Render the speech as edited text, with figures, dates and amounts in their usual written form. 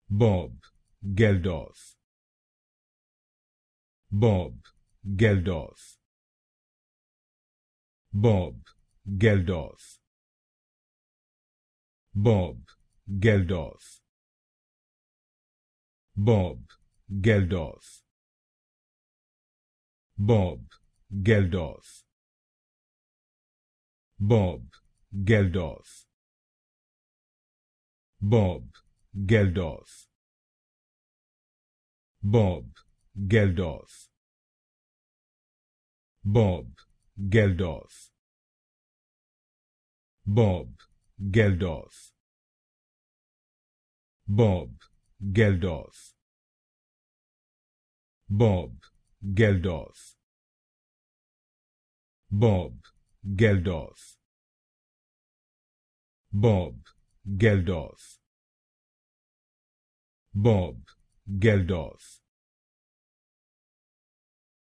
Bob Geldof. Bob Geldof. Bob Geldof. Bob Geldof. Bob Geldof. Bob Geldof. Bob Geldof. Bob Geldof. Bob Geldof. Bob Geldof. Bob Geldof. Bob Geldof. Bob Geldof. Bob Geldof. Bob Geldof. Bob Geldof.